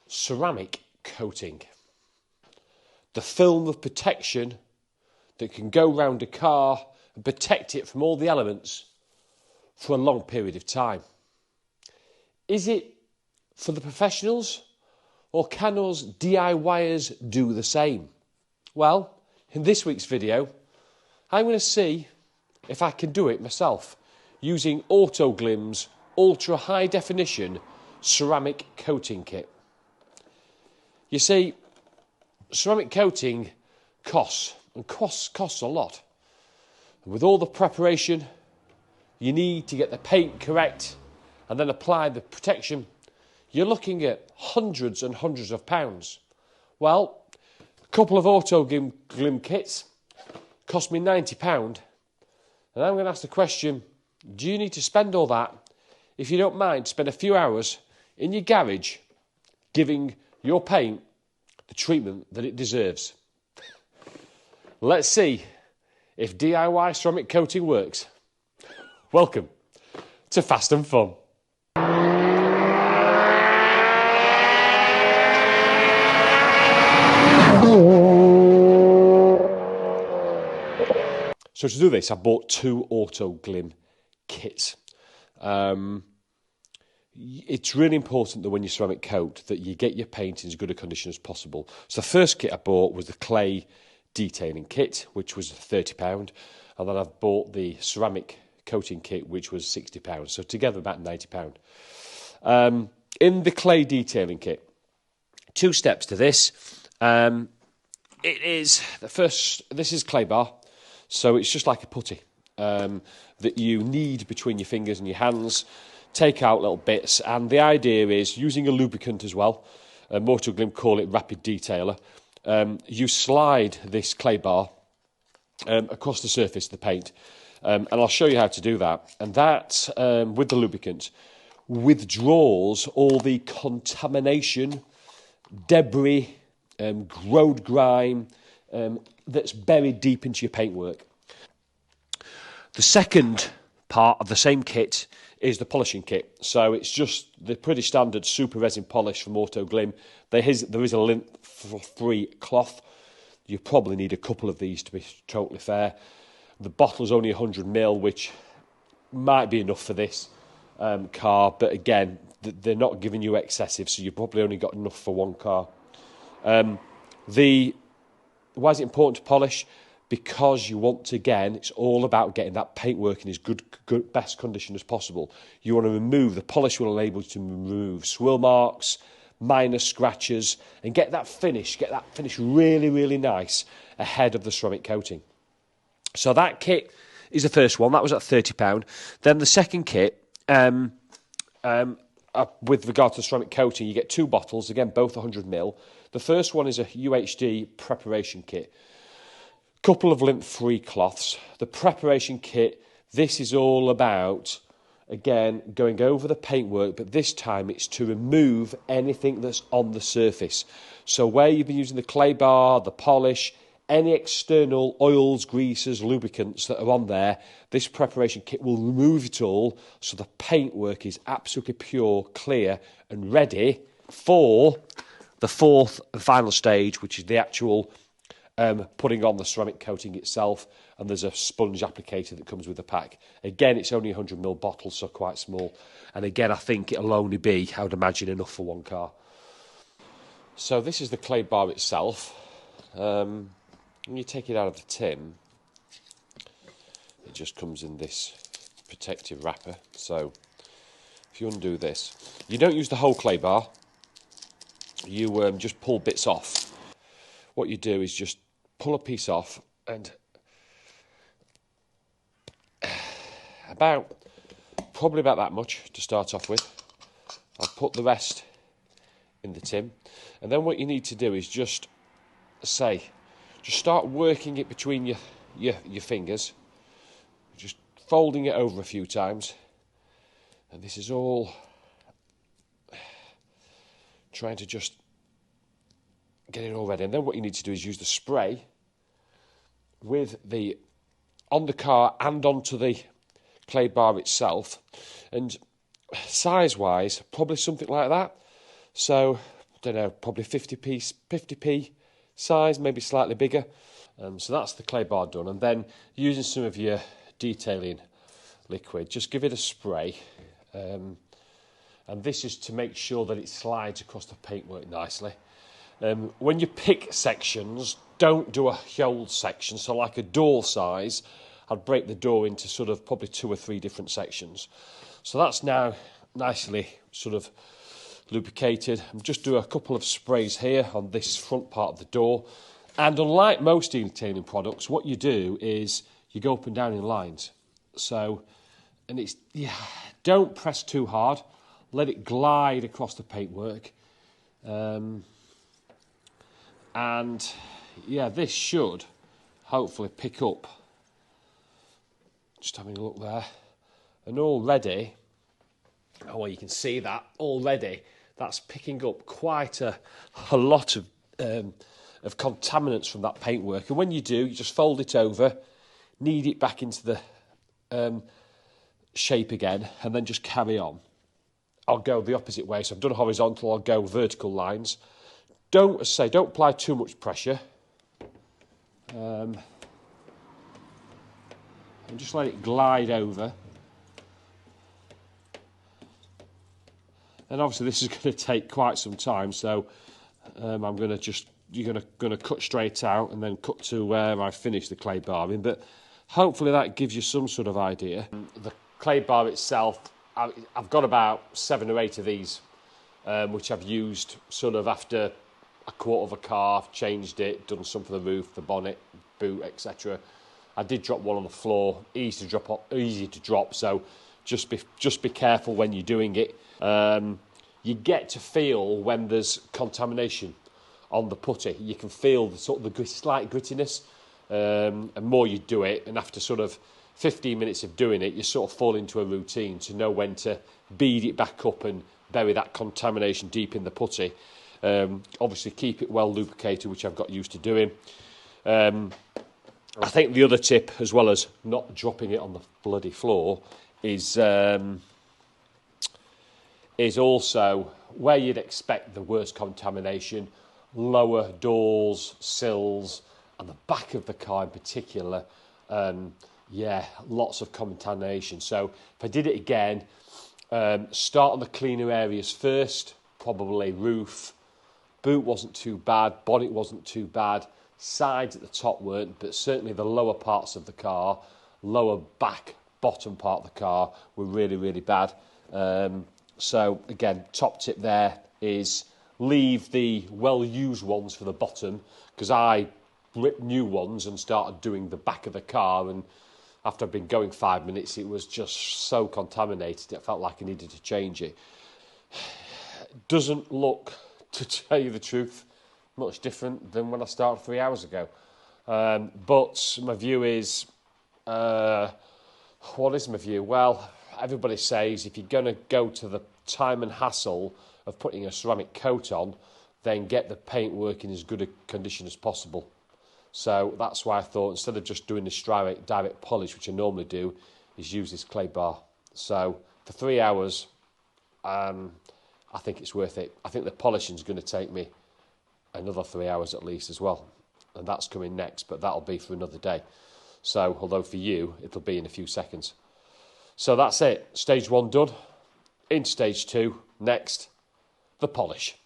ceramic coating. The film of protection that can go round a car and protect it from all the elements for a long period of time. Is it for the professionals, or can us DIYers do the same? Well, in this week's video, I'm going to see if I can do it myself using Autoglym's ultra high definition ceramic coating kit. You see, ceramic coating costs a lot. And with all the preparation you need to get the paint correct and then apply the protection, you're looking at hundreds and hundreds of pounds. Well, a couple of Autoglym kits cost me £90, and I'm going to ask the question, do you need to spend all that if you don't mind spend a few hours in your garage giving your paint the treatment that it deserves? Let's see if DIY ceramic coating works. Welcome to Fast and Fun. So to do this, I bought two Autoglym kits. It's really important that when you ceramic coat that you get your paint in as good a condition as possible. So the first kit I bought was the clay detailing kit, which was £30, and then I've bought the ceramic coating kit, which was £60. So together about £90. In the clay detailing kit, two steps to this. It is the first. This is clay bar, so it's just like a putty that you knead between your fingers and your hands. Take out little bits, and the idea is using a lubricant as well. Autoglym call it rapid detailer. You slide this clay bar across the surface of the paint, and I'll show you how to do that. And that, with the lubricant, withdraws all the contamination, debris, road grime that's buried deep into your paintwork. The second part of the same kit is the polishing kit. So it's just the pretty standard super resin polish from Autoglym. There is a lint-free cloth. You probably need a couple of these to be totally fair. The bottle's only 100ml, which might be enough for this car, but again, they're not giving you excessive, so you've probably only got enough for one car. Why is it important to polish? Because you want to, again, it's all about getting that paintwork in as good best condition as possible. You want to remove, the polish will enable you to remove swirl marks, minor scratches, and get that finish really, really nice ahead of the ceramic coating. So that kit is the first one. That was at £30. Then the second kit, with regard to the ceramic coating, you get two bottles, again, both 100ml. The first one is a UHD preparation kit. Couple of lint-free cloths. The preparation kit, this is all about, again, going over the paintwork, but this time it's to remove anything that's on the surface. So where you've been using the clay bar, the polish, any external oils, greases, lubricants that are on there, this preparation kit will remove it all, so the paintwork is absolutely pure, clear, and ready for the fourth and final stage, which is the actual putting on the ceramic coating itself, and there's a sponge applicator that comes with the pack. Again, it's only a 100ml bottle, so quite small. And again, I think it'll only be, I would imagine, enough for one car. So this is the clay bar itself. When you take it out of the tin, it just comes in this protective wrapper. So if you undo this, you don't use the whole clay bar. You just pull bits off. What you do is just pull a piece off, and probably about that much to start off with. I'll put the rest in the tin, and then what you need to do is just start working it between your fingers, just folding it over a few times, and this is all trying to just get it all ready. And then what you need to do is use the spray on the car and onto the clay bar itself, and size wise probably something like that. So don't know, probably 50p size, maybe slightly bigger. So that's the clay bar done. And then using some of your detailing liquid, just give it a spray. And this is to make sure that it slides across the paintwork nicely. When you pick sections, don't do a whole section. So like a door size, I'd break the door into sort of probably 2 or 3 different sections. So that's now nicely sort of lubricated. I'm just do a couple of sprays here on this front part of the door. And unlike most detailing products, what you do is you go up and down in lines. So, and it's, yeah, don't press too hard. Let it glide across the paintwork. And yeah, this should hopefully pick up. Just having a look there. And already, oh, well, you can see that already, that's picking up quite a lot of contaminants from that paintwork. And when you do, you just fold it over, knead it back into the shape again, and then just carry on. I'll go the opposite way. So I've done horizontal, I'll go vertical lines. Don't apply too much pressure. And just let it glide over. And obviously this is going to take quite some time, so I'm going to you're going to cut straight out and then cut to where I finish the clay bar in. But hopefully that gives you some sort of idea. The clay bar itself, I've got about 7 or 8 of these, which I've used sort of after a quarter of a car, changed it, done some for the roof, the bonnet, boot, etc. I did drop one on the floor, easy to drop. So just be careful when you're doing it. You get to feel when there's contamination on the putty. You can feel the sort of the slight grittiness. And more you do it, and after sort of 15 minutes of doing it, you sort of fall into a routine to know when to bead it back up and bury that contamination deep in the putty. Obviously keep it well lubricated, which I've got used to doing. I think the other tip, as well as not dropping it on the bloody floor, is also where you'd expect the worst contamination, lower doors, sills, and the back of the car in particular. Yeah, lots of contamination. So if I did it again, start on the cleaner areas first, probably roof. Boot wasn't too bad, bonnet wasn't too bad, sides at the top weren't, but certainly the lower parts of the car, lower back, bottom part of the car were really, really bad. So again, top tip there is leave the well-used ones for the bottom, because I ripped new ones and started doing the back of the car, and after I'd been going 5 minutes, it was just so contaminated, it felt like I needed to change it. Doesn't look, to tell you the truth, much different than when I started 3 hours ago. But my view is, what is my view? Well, everybody says if you're going to go to the time and hassle of putting a ceramic coat on, then get the paintwork in as good a condition as possible. So that's why I thought, instead of just doing the direct polish, which I normally do, is use this clay bar. So for 3 hours, I think it's worth it. I think the polishing is going to take me another 3 hours at least as well. And that's coming next, but that'll be for another day. So, although for you, it'll be in a few seconds. So that's it. Stage 1 done. Into stage 2. Next, the polish.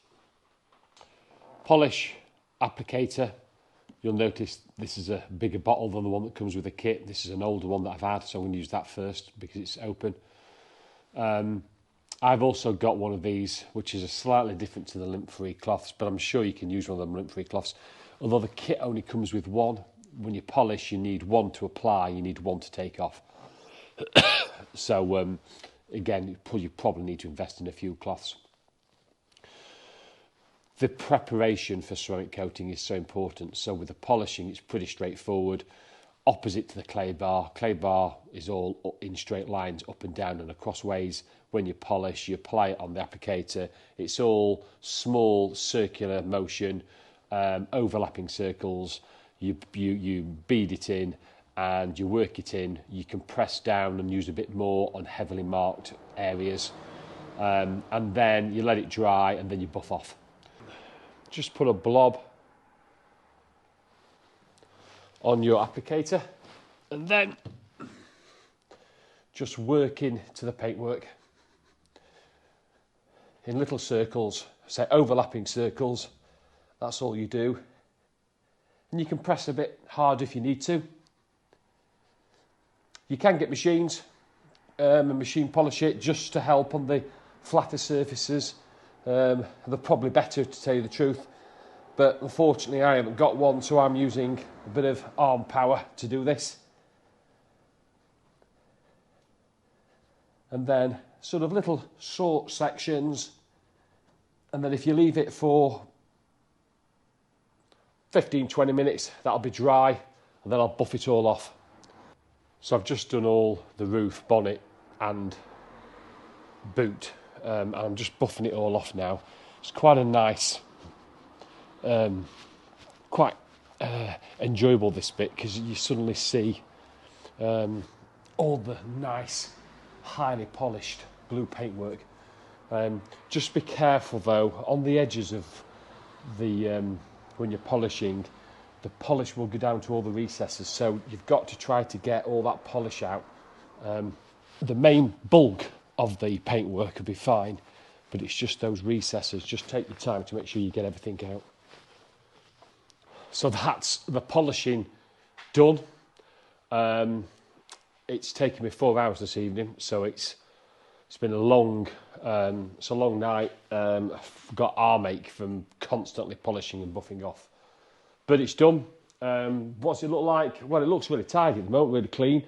Polish applicator. You'll notice this is a bigger bottle than the one that comes with the kit. This is an older one that I've had, so I'm going to use that first because it's open. I've also got one of these, which is a slightly different to the lint-free cloths, but I'm sure you can use one of them lint-free cloths. Although the kit only comes with one. When you polish, you need one to apply, you need one to take off. So, again, you probably need to invest in a few cloths. The preparation for ceramic coating is so important. So with the polishing, it's pretty straightforward. Opposite to the clay bar. Clay bar is all in straight lines, up and down and across ways. When you polish, you apply it on the applicator. It's all small circular motion, overlapping circles. You bead it in and you work it in. You can press down and use a bit more on heavily marked areas. And then you let it dry and then you buff off. just put a blob on your applicator and then just work into the paintwork in little circles, say overlapping circles. That's all you do. And you can press a bit hard if you need to. You can get machines and machine polish it just to help on the flatter surfaces. They're probably better, to tell you the truth, but unfortunately I haven't got one, so I'm using a bit of arm power to do this. And then sort of little short sections, and then if you leave it for 15-20 minutes, that'll be dry, and then I'll buff it all off. So I've just done all the roof, bonnet and boot, and I'm just buffing it all off now. It's quite a nice, quite enjoyable, this bit, because you suddenly see all the nice, highly polished blue paintwork. Just be careful though, on the edges of the, when you're polishing, the polish will go down to all the recesses, so you've got to try to get all that polish out. The main bulk of the paintwork will be fine, but it's just those recesses. Just take your time to make sure you get everything out. So that's the polishing done. It's taken me 4 hours this evening, so it's been a long night. I've got arm ache from constantly polishing and buffing off. But it's done. What's it look like? Well, it looks really tidy at the moment, really clean.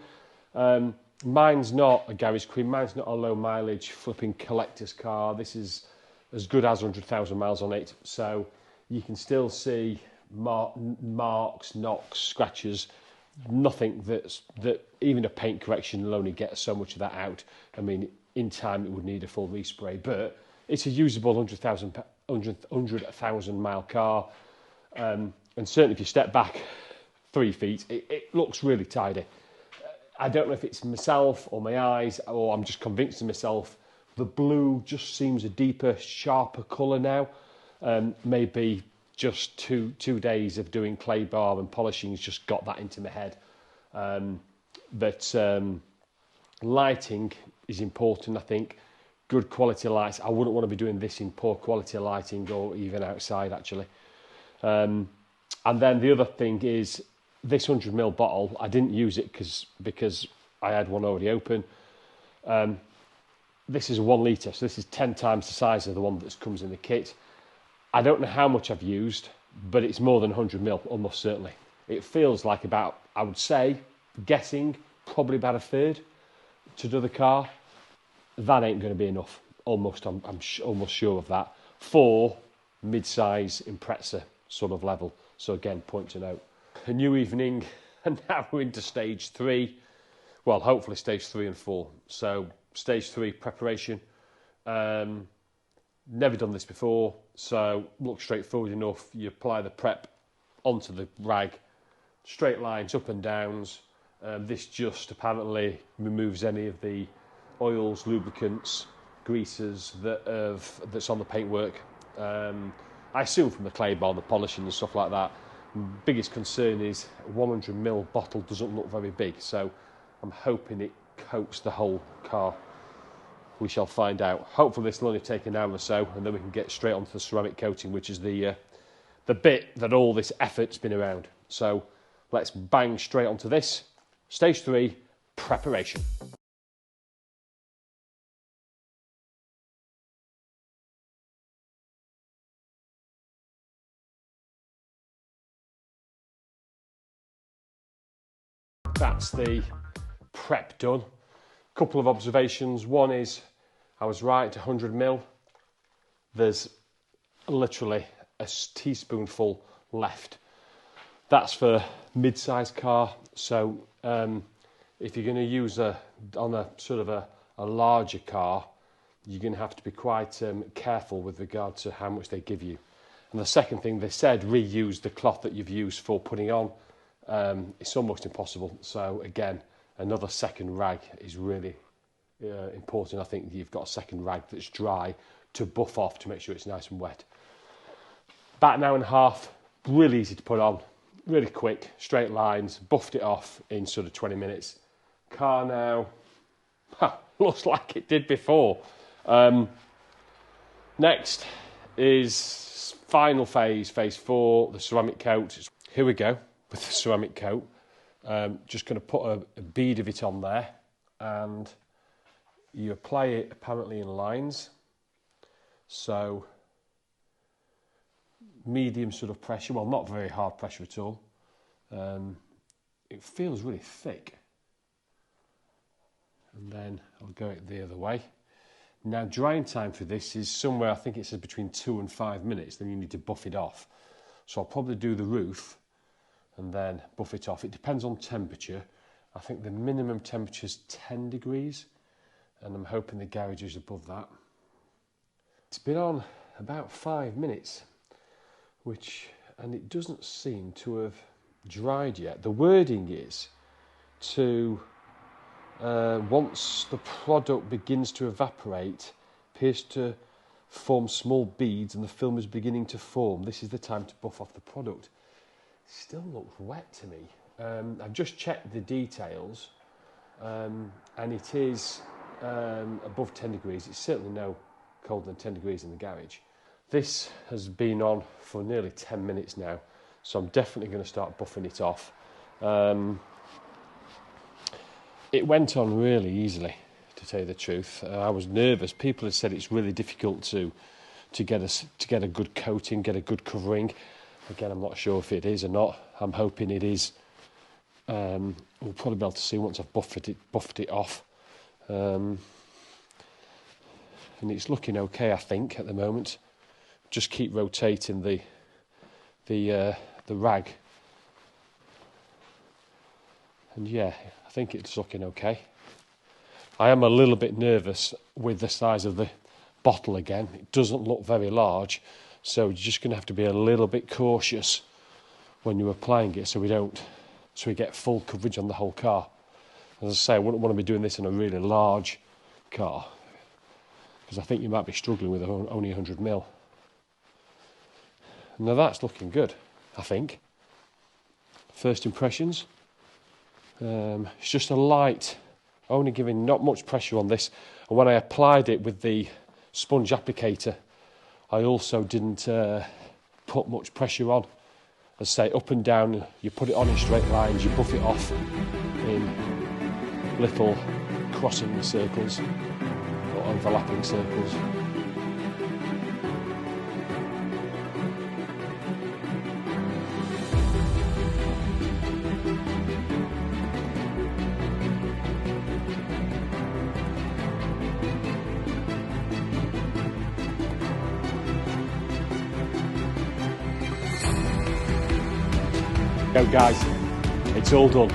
Mine's not a garage queen. Mine's not a low mileage flipping collector's car. This is as good as 100,000 miles on it. So you can still see marks, knocks, scratches. Nothing that even a paint correction will only get so much of that out. I mean, in time it would need a full respray, but it's a usable 100,000 mile car. And certainly if you step back 3 feet, it looks really tidy. I don't know if it's myself or my eyes, or I'm just convinced of myself. The blue just seems a deeper, sharper colour now. Maybe just two days of doing clay bar and polishing has just got that into my head. But lighting is important, I think. Good quality lights. I wouldn't want to be doing this in poor quality lighting or even outside, actually. And then the other thing is this 100ml bottle. I didn't use it because I had one already open. This is 1 litre, so this is 10 times the size of the one that comes in the kit. I don't know how much I've used, but it's more than 100ml, almost certainly. It feels like about, I would say, guessing, probably about a third to do the car. That ain't going to be enough. I'm almost sure of that for mid-size Impreza sort of level. So again, point to note. A new evening, and now we're into stage 3. Well, hopefully stage 3 and 4. So stage 3 preparation. Never done this before, so looks straightforward enough. You apply the prep onto the rag, straight lines up and downs. This just apparently removes any of the oils, lubricants, greases that's on the paintwork. I assume from the clay bar, the polishing and stuff like that. Biggest concern is 100ml bottle doesn't look very big, so I'm hoping it coats the whole car. We shall find out. Hopefully this will only take an hour or so, and then we can get straight onto the ceramic coating, which is the bit that all this effort's been around. So let's bang straight onto this. Stage 3, preparation. That's the prep done. Couple of observations. One is I was right, 100ml. There's literally a teaspoonful left. That's for mid-sized car. So if you're going to use on a sort of a larger car, you're going to have to be quite careful with regard to how much they give you. And the second thing, they said reuse the cloth that you've used for putting on. It's almost impossible. So again, another second rag is really important. I think you've got a second rag that's dry to buff off to make sure it's nice and wet. About an hour and a half, really easy to put on, really quick, straight lines, buffed it off in sort of 20 minutes. Car now, looks like it did before. Next is final phase, phase 4, the ceramic coat. Here we go with the ceramic coat. Just going to put a bead of it on there, and you apply it apparently in lines. So medium sort of pressure, well, not very hard pressure at all. It feels really thick. And then I'll go it the other way. Now, drying time for this is somewhere, I think it says between 2 and 5 minutes, then you need to buff it off. So I'll probably do the roof and then buff it off. It depends on temperature. I think the minimum temperature is 10 degrees, and I'm hoping the garage is above that. It's been on about 5 minutes, and it doesn't seem to have dried yet. The wording is to, once the product begins to evaporate, appears to form small beads and the film is beginning to form, this is the time to buff off the product. Still looks wet to me. I've just checked the details, and it is above 10 degrees. It's certainly no colder than 10 degrees in the garage. This has been on for nearly 10 minutes now, so I'm definitely going to start buffing it off. It went on really easily, to tell you the truth. I was nervous. People had said it's really difficult to get a good coating, get a good covering. Again, I'm not sure if it is or not. I'm hoping it is. We'll probably be able to see once I've buffed it off. And it's looking okay, I think, at the moment. Just keep rotating the rag. And yeah, I think it's looking okay. I am a little bit nervous with the size of the bottle again. It doesn't look very large, so you're just going to have to be a little bit cautious when you're applying it, so we get full coverage on the whole car. As I say, I wouldn't want to be doing this in a really large car, because I think you might be struggling with only 100mm. Now that's looking good, I think. First impressions. It's just a light, only giving not much pressure on this. And when I applied it with the sponge applicator, I also didn't put much pressure on. As I say, up and down, you put it on in straight lines, you buff it off in little crossing circles or overlapping circles. Go guys, it's all done.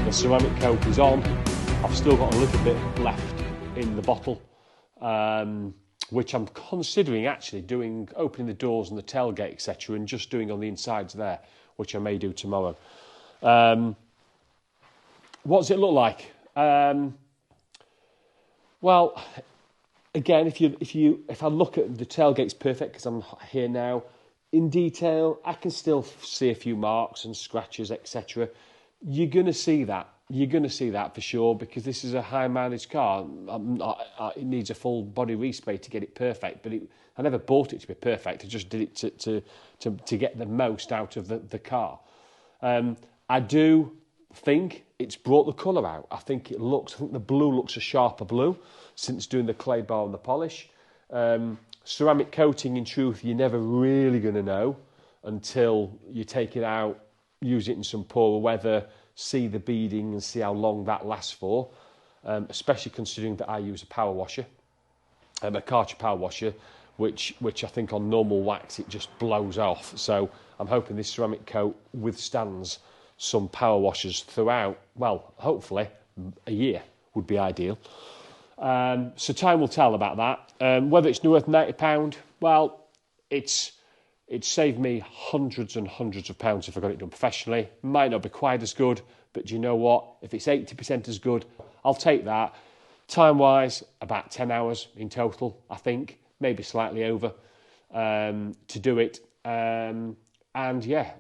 The ceramic coat is on. I've still got a little bit left in the bottle, which I'm considering actually opening the doors and the tailgate, etc., and just doing on the insides there, which I may do tomorrow. What does it look like? Well, again, if I look at the tailgate's perfect because I'm here now. In detail, I can still see a few marks and scratches, etc. You're going to see that. You're going to see that for sure, because this is a high mileage car. It needs a full body respray to get it perfect, but I never bought it to be perfect. I just did it to get the most out of the car. I do think it's brought the colour out. I think the blue looks a sharper blue since doing the clay bar and the polish. Ceramic coating, in truth, you're never really going to know until you take it out, use it in some poorer weather, see the beading and see how long that lasts for, especially considering that I use a power washer, a Karcher power washer, which I think on normal wax it just blows off. So I'm hoping this ceramic coat withstands some power washers throughout, well, hopefully a year would be ideal. So time will tell about that. Whether it's worth £90, well, it's saved me hundreds and hundreds of pounds if I got it done professionally. Might not be quite as good, but do you know what? If it's 80% as good, I'll take that. Time-wise, about 10 hours in total, I think, maybe slightly over, to do it. And yeah,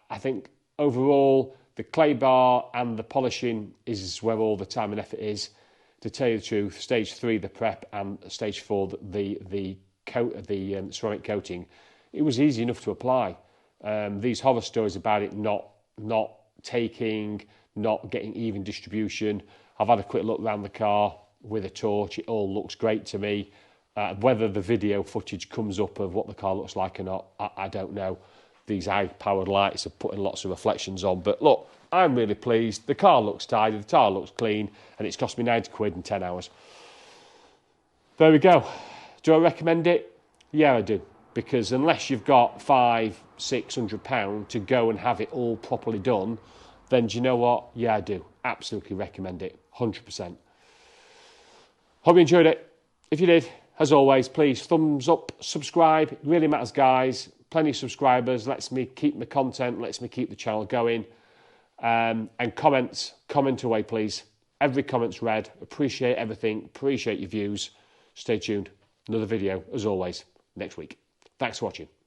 I think overall the clay bar and the polishing is where all the time and effort is. To tell you the truth, stage 3, the prep, and stage 4, the ceramic coating, it was easy enough to apply. These horror stories about it not taking, not getting even distribution. I've had a quick look around the car with a torch. It all looks great to me. Whether the video footage comes up of what the car looks like or not, I don't know. These high-powered lights are putting lots of reflections on. But look, I'm really pleased. The car looks tidy, the car looks clean, and it's cost me 90 quid in 10 hours. There we go. Do I recommend it? Yeah, I do. Because unless you've got £500-600 to go and have it all properly done, then do you know what? Yeah, I do. Absolutely recommend it. 100%. Hope you enjoyed it. If you did, as always, please thumbs up, subscribe. It really matters, guys. Plenty of subscribers. Lets me keep the content, lets me keep the channel going. And comment away, please. Every comment's read. Appreciate everything. Appreciate your views. Stay tuned. Another video, as always, next week. Thanks for watching.